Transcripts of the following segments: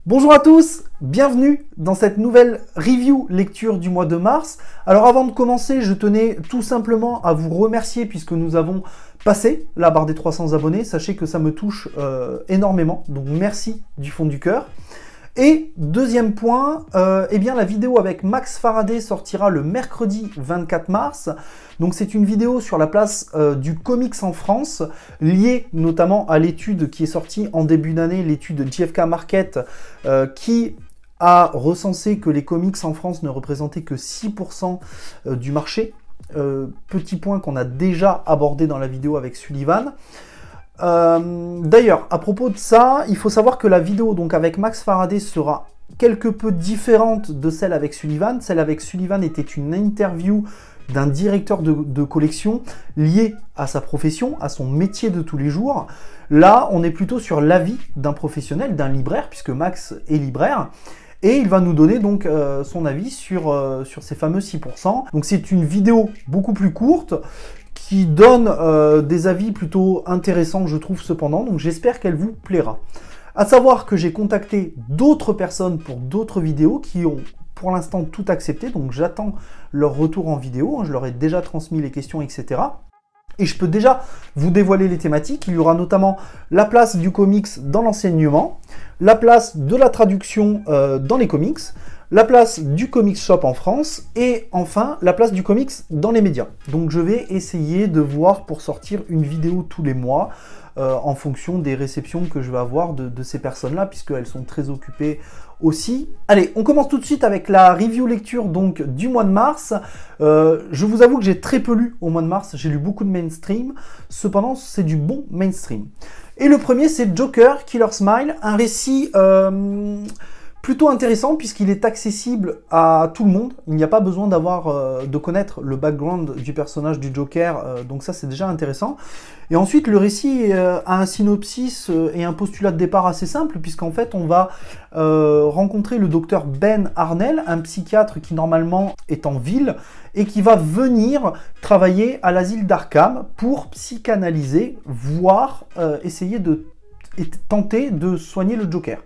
Bonjour à tous, bienvenue dans cette nouvelle review lecture du mois de mars. Alors avant de commencer, je tenais tout simplement à vous remercier puisque nous avons passé la barre des 300 abonnés. Sachez que ça me touche énormément, donc merci du fond du cœur. Et deuxième point, eh bien la vidéo avec Max Faraday sortira le mercredi 24 mars. Donc c'est une vidéo sur la place du comics en France, liée notamment à l'étude qui est sortie en début d'année, l'étude JFK Market, qui a recensé que les comics en France ne représentaient que 6% du marché. Petit point qu'on a déjà abordé dans la vidéo avec Sullivan. D'ailleurs, à propos de ça, il faut savoir que la vidéo donc avec Max Faraday sera quelque peu différente de celle avec Sullivan. Celle avec Sullivan était une interview d'un directeur de collection lié à sa profession, à son métier de tous les jours. Là, on est plutôt sur l'avis d'un professionnel, d'un libraire, puisque Max est libraire. Et il va nous donner donc son avis sur ces fameux 6%. Donc c'est une vidéo beaucoup plus courte, qui donne des avis plutôt intéressants, je trouve cependant, donc j'espère qu'elle vous plaira. À savoir que j'ai contacté d'autres personnes pour d'autres vidéos qui ont pour l'instant tout accepté, donc j'attends leur retour en vidéo, je leur ai déjà transmis les questions, etc. Et je peux déjà vous dévoiler les thématiques. Il y aura notamment la place du comics dans l'enseignement, la place de la traduction dans les comics, la place du comics shop en France et enfin la place du comics dans les médias. Donc je vais essayer de voir pour sortir une vidéo tous les mois en fonction des réceptions que je vais avoir de ces personnes-là puisqu'elles sont très occupées aussi. Allez, on commence tout de suite avec la review lecture donc du mois de mars. Je vous avoue que j'ai très peu lu au mois de mars, j'ai lu beaucoup de mainstream, cependant c'est du bon mainstream. Et le premier c'est Joker, Killer Smile, un récit plutôt intéressant puisqu'il est accessible à tout le monde. Il n'y a pas besoin de connaître le background du personnage du Joker, donc ça c'est déjà intéressant. Et ensuite le récit a un synopsis et un postulat de départ assez simple puisqu'en fait on va rencontrer le docteur Ben Arnell, un psychiatre qui normalement est en ville et qui va venir travailler à l'asile d'Arkham pour psychanalyser, voire essayer de tenter de soigner le Joker.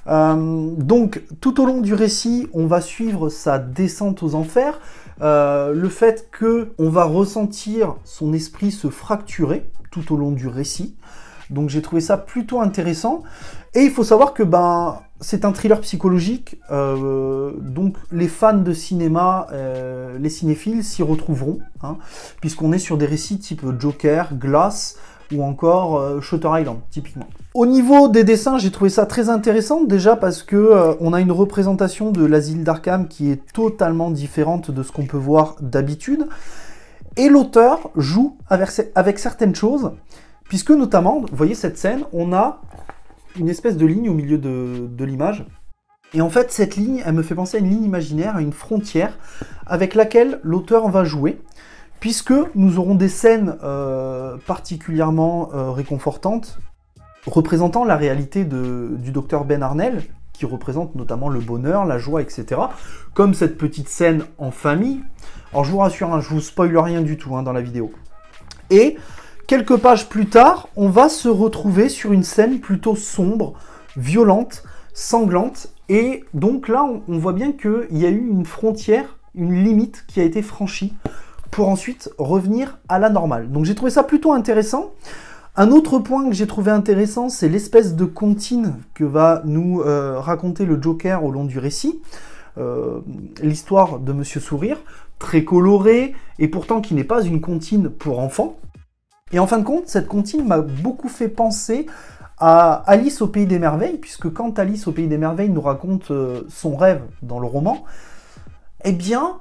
Donc tout au long du récit on va suivre sa descente aux enfers, le fait que on va ressentir son esprit se fracturer tout au long du récit, donc j'ai trouvé ça plutôt intéressant. Et il faut savoir que c'est un thriller psychologique, donc les fans de cinéma, les cinéphiles s'y retrouveront, hein, puisqu'on est sur des récits type Joker, Glass ou encore Shutter Island, typiquement. Au niveau des dessins, j'ai trouvé ça très intéressant, déjà parce que on a une représentation de l'asile d'Arkham qui est totalement différente de ce qu'on peut voir d'habitude, et l'auteur joue avec certaines choses, puisque notamment, vous voyez cette scène, on a une espèce de ligne au milieu de l'image, et en fait cette ligne, elle me fait penser à une ligne imaginaire, à une frontière avec laquelle l'auteur va jouer, puisque nous aurons des scènes particulièrement réconfortantes, représentant la réalité du docteur Ben Arnell, qui représente notamment le bonheur, la joie, etc. Comme cette petite scène en famille. Alors je vous rassure, hein, je vous spoil rien du tout dans la vidéo. Et quelques pages plus tard, on va se retrouver sur une scène plutôt sombre, violente, sanglante. Et donc là, on voit bien qu'il y a eu une frontière, une limite qui a été franchie pour ensuite revenir à la normale. Donc j'ai trouvé ça plutôt intéressant. Un autre point que j'ai trouvé intéressant, c'est l'espèce de comptine que va nous raconter le Joker au long du récit. L'histoire de Monsieur Sourire, très colorée, et pourtant qui n'est pas une comptine pour enfants. Et en fin de compte, cette comptine m'a beaucoup fait penser à Alice au Pays des Merveilles, puisque quand Alice au Pays des Merveilles nous raconte son rêve dans le roman, eh bien,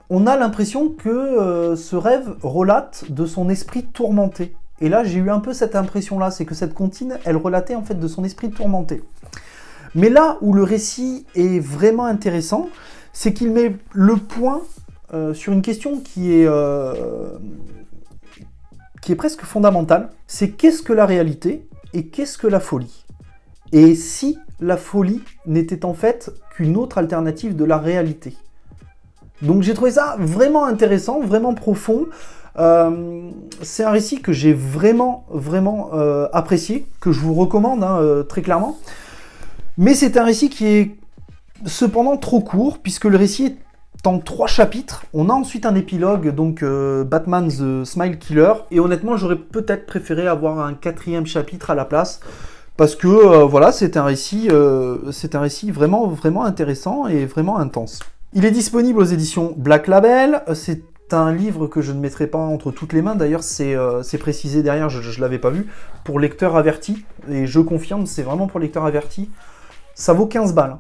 on a l'impression que ce rêve relate de son esprit tourmenté. Et là, j'ai eu un peu cette impression-là, c'est que cette comptine, elle relatait en fait de son esprit tourmenté. Mais là où le récit est vraiment intéressant, c'est qu'il met le point sur une question qui est presque fondamentale. C'est qu'est-ce que la réalité et qu'est-ce que la folie? Et si la folie n'était en fait qu'une autre alternative de la réalité? Donc j'ai trouvé ça vraiment intéressant, vraiment profond. C'est un récit que j'ai vraiment apprécié, que je vous recommande très clairement. Mais c'est un récit qui est cependant trop court, puisque le récit est en 3 chapitres. On a ensuite un épilogue, donc Batman The Smile Killer, et honnêtement j'aurais peut-être préféré avoir un 4e chapitre à la place, parce que voilà, c'est un récit vraiment, vraiment intéressant et vraiment intense. Il est disponible aux éditions Black Label, c'est un livre que je ne mettrai pas entre toutes les mains, d'ailleurs c'est précisé derrière, je ne l'avais pas vu, pour lecteur averti, et je confirme, c'est vraiment pour lecteur averti. Ça vaut 15 balles,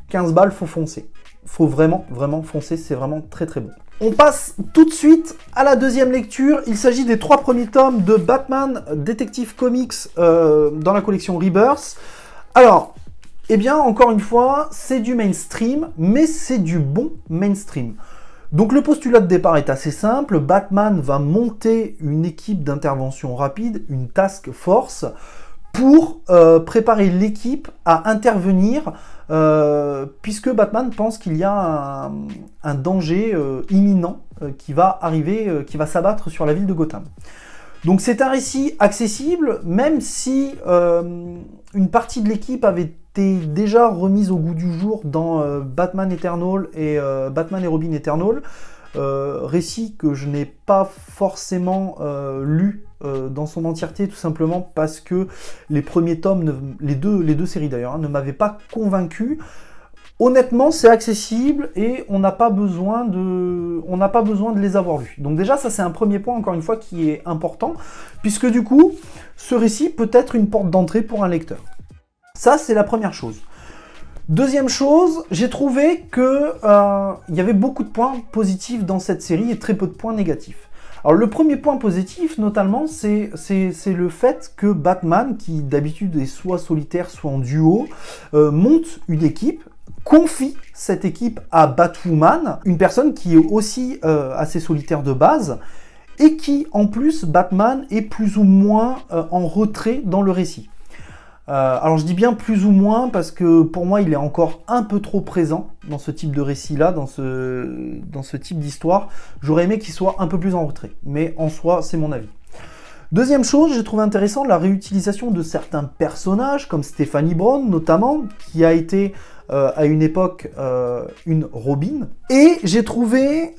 15 balles, faut foncer. Faut vraiment, vraiment foncer, c'est vraiment très très bon. On passe tout de suite à la deuxième lecture. Il s'agit des 3 premiers tomes de Batman Detective Comics dans la collection Rebirth. Alors, eh bien, encore une fois, c'est du mainstream, mais c'est du bon mainstream. Donc le postulat de départ est assez simple. Batman va monter une équipe d'intervention rapide, une task force, pour préparer l'équipe à intervenir, puisque Batman pense qu'il y a un danger imminent qui va arriver, qui va s'abattre sur la ville de Gotham. Donc c'est un récit accessible, même si une partie de l'équipe avait été déjà remise au goût du jour dans Batman Eternal et Batman et Robin Eternal, récit que je n'ai pas forcément lu dans son entièreté, tout simplement parce que les premiers tomes, les deux séries d'ailleurs, hein, ne m'avaient pas convaincu. Honnêtement, c'est accessible et on n'a pas besoin de les avoir lus. Donc déjà, ça c'est un premier point, encore une fois, qui est important, puisque du coup, ce récit peut être une porte d'entrée pour un lecteur. Ça, c'est la première chose. Deuxième chose, j'ai trouvé que y avait beaucoup de points positifs dans cette série et très peu de points négatifs. Alors le premier point positif, notamment, c'est le fait que Batman, qui d'habitude est soit solitaire, soit en duo, monte une équipe, confie cette équipe à Batwoman, une personne qui est aussi assez solitaire de base, et qui, en plus, Batman est plus ou moins en retrait dans le récit. Alors je dis bien plus ou moins parce que pour moi il est encore un peu trop présent dans ce type de récit-là, dans ce type d'histoire. J'aurais aimé qu'il soit un peu plus en retrait, mais en soi c'est mon avis. Deuxième chose, j'ai trouvé intéressant la réutilisation de certains personnages, comme Stephanie Brown notamment, qui a été à une époque une Robin. Et j'ai trouvé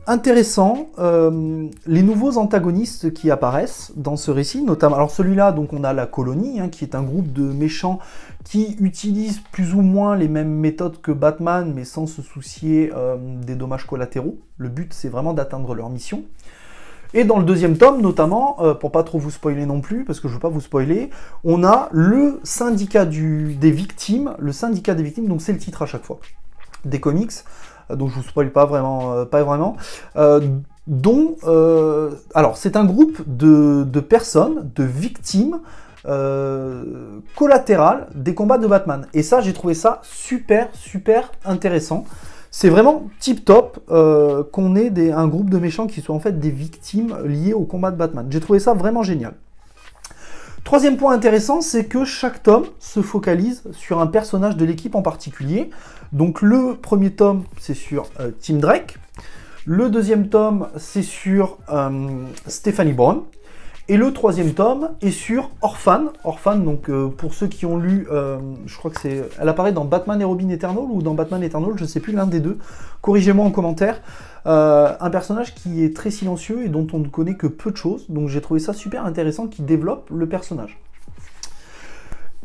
intéressant les nouveaux antagonistes qui apparaissent dans ce récit, notamment. Alors celui-là, donc on a la Colonie, hein, qui est un groupe de méchants qui utilisent plus ou moins les mêmes méthodes que Batman, mais sans se soucier des dommages collatéraux. Le but, c'est vraiment d'atteindre leur mission. Et dans le deuxième tome, notamment, pour pas trop vous spoiler non plus, parce que je veux pas vous spoiler, on a le syndicat des victimes, donc c'est le titre à chaque fois, des comics, donc je vous spoil pas vraiment, alors c'est un groupe de personnes, de victimes, collatérales des combats de Batman. Et ça, j'ai trouvé ça super, super intéressant. C'est vraiment tip top qu'on ait un groupe de méchants qui soient en fait des victimes liées au combat de Batman. J'ai trouvé ça vraiment génial. Troisième point intéressant, c'est que chaque tome se focalise sur un personnage de l'équipe en particulier. Donc le premier tome, c'est sur Tim Drake. Le deuxième tome, c'est sur Stephanie Brown. Et le troisième tome est sur Orphan. Orphan, donc pour ceux qui ont lu, je crois que c'est, elle apparaît dans Batman et Robin Eternal ou dans Batman Eternal, je ne sais plus, l'un des deux. Corrigez-moi en commentaire. Un personnage qui est très silencieux et dont on ne connaît que peu de choses. Donc j'ai trouvé ça super intéressant qui développe le personnage.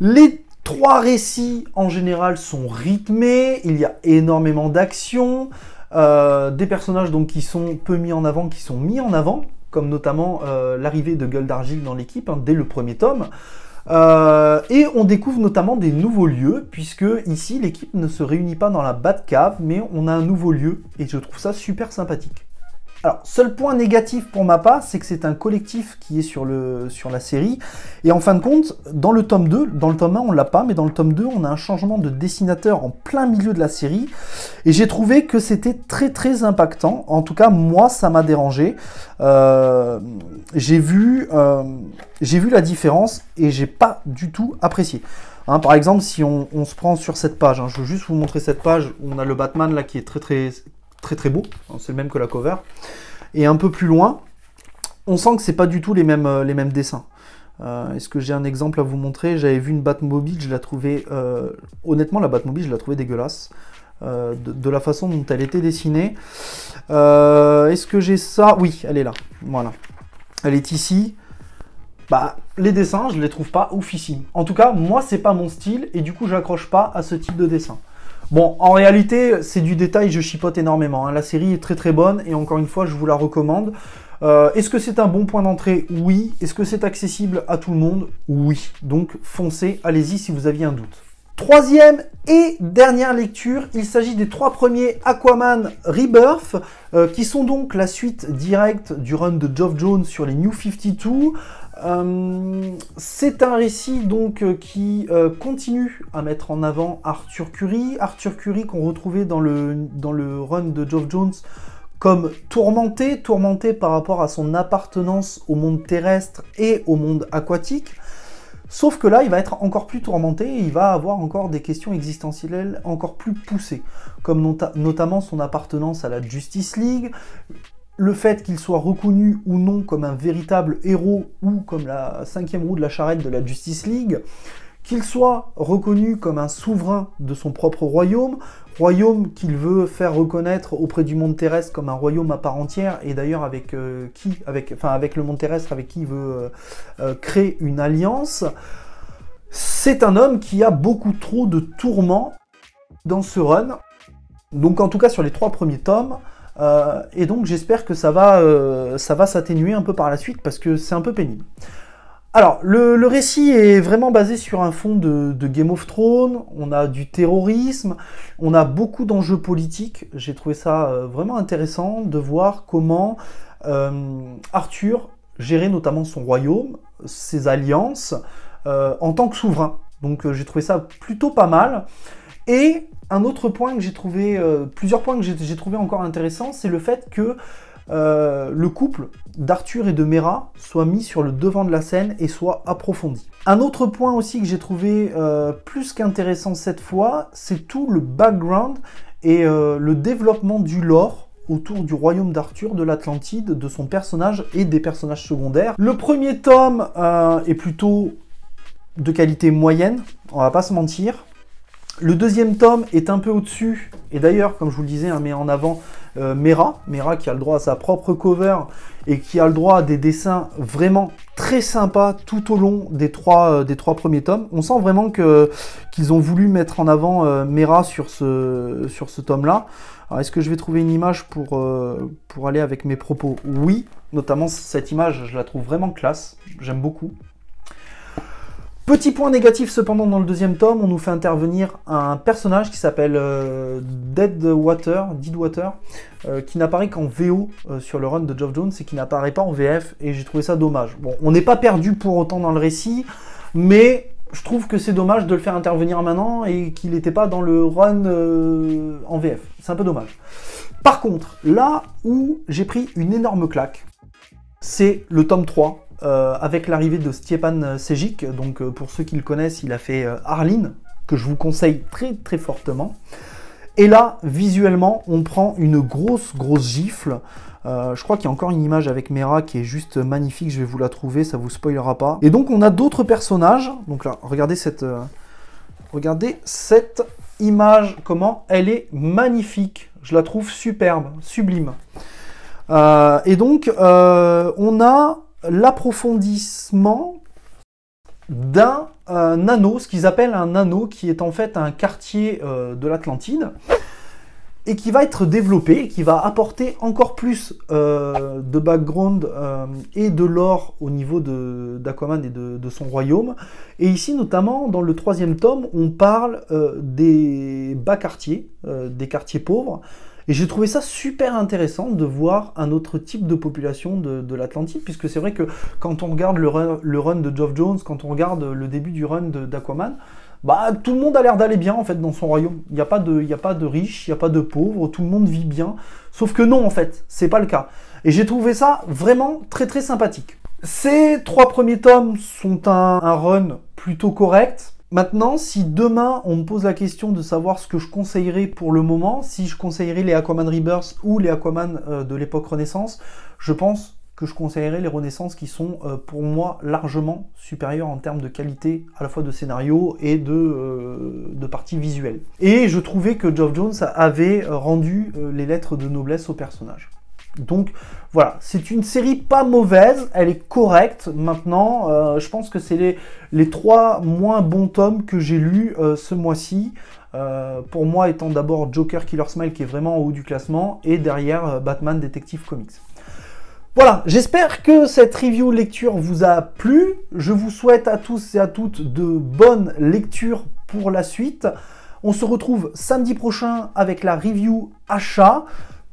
Les 3 récits en général sont rythmés. Il y a énormément d'action. Des personnages donc qui sont peu mis en avant, qui sont mis en avant, comme notamment l'arrivée de Gueule d'Argile dans l'équipe, hein, dès le premier tome. Et on découvre notamment des nouveaux lieux, puisque ici, l'équipe ne se réunit pas dans la Batcave, mais on a un nouveau lieu, et je trouve ça super sympathique. Alors, seul point négatif pour ma part, c'est que c'est un collectif qui est sur la série, et en fin de compte, dans le tome 2, dans le tome 1 on l'a pas, mais dans le tome 2 on a un changement de dessinateur en plein milieu de la série, et j'ai trouvé que c'était très très impactant. En tout cas, moi ça m'a dérangé. J'ai vu la différence, et j'ai pas du tout apprécié. Hein, par exemple, si on se prend sur cette page, hein, je veux juste vous montrer cette page où on a le Batman là qui est très beau, c'est le même que la cover, et un peu plus loin, on sent que c'est pas du tout les mêmes dessins. Est-ce que j'ai un exemple à vous montrer? J'avais vu une Batmobile, je la trouvais... honnêtement, la Batmobile, je la trouvais dégueulasse. De la façon dont elle était dessinée. Est-ce que j'ai ça? Oui, elle est là. Voilà. Elle est ici. Bah, les dessins, je les trouve pas oufissimes. En tout cas, moi, c'est pas mon style, et du coup, j'accroche pas à ce type de dessin. Bon, en réalité, c'est du détail, je chipote énormément. Hein. La série est très très bonne, et encore une fois, je vous la recommande. Est-ce que c'est un bon point d'entrée? Oui. Est-ce que c'est accessible à tout le monde? Oui. Donc, foncez, allez-y si vous aviez un doute. Troisième et dernière lecture, il s'agit des 3 premiers Aquaman Rebirth, qui sont donc la suite directe du run de Geoff Johns sur les New 52. C'est un récit donc qui continue à mettre en avant Arthur Curry qu'on retrouvait dans le run de Geoff Johns comme tourmenté par rapport à son appartenance au monde terrestre et au monde aquatique. Sauf que là, il va être encore plus tourmenté et il va avoir encore des questions existentielles encore plus poussées, comme notamment son appartenance à la Justice League, le fait qu'il soit reconnu ou non comme un véritable héros ou comme la 5e roue de la charrette de la Justice League, qu'il soit reconnu comme un souverain de son propre royaume qu'il veut faire reconnaître auprès du monde terrestre comme un royaume à part entière, et d'ailleurs avec avec le monde terrestre avec qui il veut créer une alliance. C'est un homme qui a beaucoup trop de tourments dans ce run, donc en tout cas sur les 3 premiers tomes, et donc j'espère que ça va s'atténuer un peu par la suite, parce que c'est un peu pénible. Alors, le récit est vraiment basé sur un fond de Game of Thrones, on a du terrorisme, on a beaucoup d'enjeux politiques. J'ai trouvé ça vraiment intéressant de voir comment Arthur gérait notamment son royaume, ses alliances, en tant que souverain. Donc j'ai trouvé ça plutôt pas mal. Et un autre point que j'ai trouvé, plusieurs points que j'ai trouvé encore intéressants, c'est le fait que le couple d'Arthur et de Mera soit mis sur le devant de la scène et soit approfondi. Un autre point aussi que j'ai trouvé plus qu'intéressant cette fois, c'est tout le background et le développement du lore autour du royaume d'Arthur, de l'Atlantide, de son personnage et des personnages secondaires. Le premier tome est plutôt de qualité moyenne, on va pas se mentir. Le deuxième tome est un peu au-dessus, et d'ailleurs, comme je vous le disais, met en avant Mera qui a le droit à sa propre cover, et qui a le droit à des dessins vraiment très sympas tout au long des trois premiers tomes. On sent vraiment qu'ils ont voulu mettre en avant Mera sur ce tome-là. Alors, est-ce que je vais trouver une image pour aller avec mes propos? Oui, notamment cette image, je la trouve vraiment classe, j'aime beaucoup. Petit point négatif cependant dans le deuxième tome, on nous fait intervenir un personnage qui s'appelle Deadwater, qui n'apparaît qu'en VO sur le run de Geoff Johns et qui n'apparaît pas en VF, et j'ai trouvé ça dommage. Bon, on n'est pas perdu pour autant dans le récit, mais je trouve que c'est dommage de le faire intervenir maintenant et qu'il n'était pas dans le run en VF. C'est un peu dommage. Par contre, là où j'ai pris une énorme claque, c'est le tome 3. Avec l'arrivée de Stjepan Sejic, donc pour ceux qui le connaissent, il a fait Arline, que je vous conseille très très fortement. Et là, visuellement, on prend une grosse gifle. Je crois qu'il y a encore une image avec Mera qui est juste magnifique, je vais vous la trouver, ça vous spoilera pas. Et donc on a d'autres personnages, donc là, regardez cette image, comment elle est magnifique. Je la trouve superbe, sublime. Et donc, on a l'approfondissement d'un anneau, ce qu'ils appellent un anneau, qui est en fait un quartier de l'Atlantide, et qui va être développé, et qui va apporter encore plus de background et de lore au niveau d'Aquaman et de son royaume. Et ici, notamment, dans le 3e tome, on parle des bas quartiers, des quartiers pauvres. Et j'ai trouvé ça super intéressant de voir un autre type de population de l'Atlantide, puisque c'est vrai que quand on regarde le run de Geoff Johns, quand on regarde le début du run d'Aquaman, bah, tout le monde a l'air d'aller bien en fait dans son royaume. Il n'y a pas de riches, il n'y a pas de pauvres, tout le monde vit bien. Sauf que non, en fait, c'est pas le cas. Et j'ai trouvé ça vraiment très très sympathique. Ces 3 premiers tomes sont un run plutôt correct. Maintenant, si demain on me pose la question de savoir ce que je conseillerais pour le moment, si je conseillerais les Aquaman Rebirth ou les Aquaman de l'époque Renaissance, je pense que je conseillerais les Renaissance qui sont pour moi largement supérieurs en termes de qualité à la fois de scénario et de partie visuelle. Et je trouvais que Geoff Johns avait rendu les lettres de noblesse au personnage. Donc voilà, c'est une série pas mauvaise, elle est correcte. Maintenant, je pense que c'est les 3 moins bons tomes que j'ai lus ce mois-ci. Pour moi étant d'abord Joker Killer Smile qui est vraiment en haut du classement et derrière Batman Detective Comics. Voilà, j'espère que cette review lecture vous a plu. Je vous souhaite à tous et à toutes de bonnes lectures pour la suite. On se retrouve samedi prochain avec la review achat.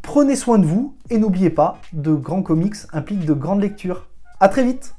Prenez soin de vous et n'oubliez pas, de grands comics impliquent de grandes lectures. À très vite!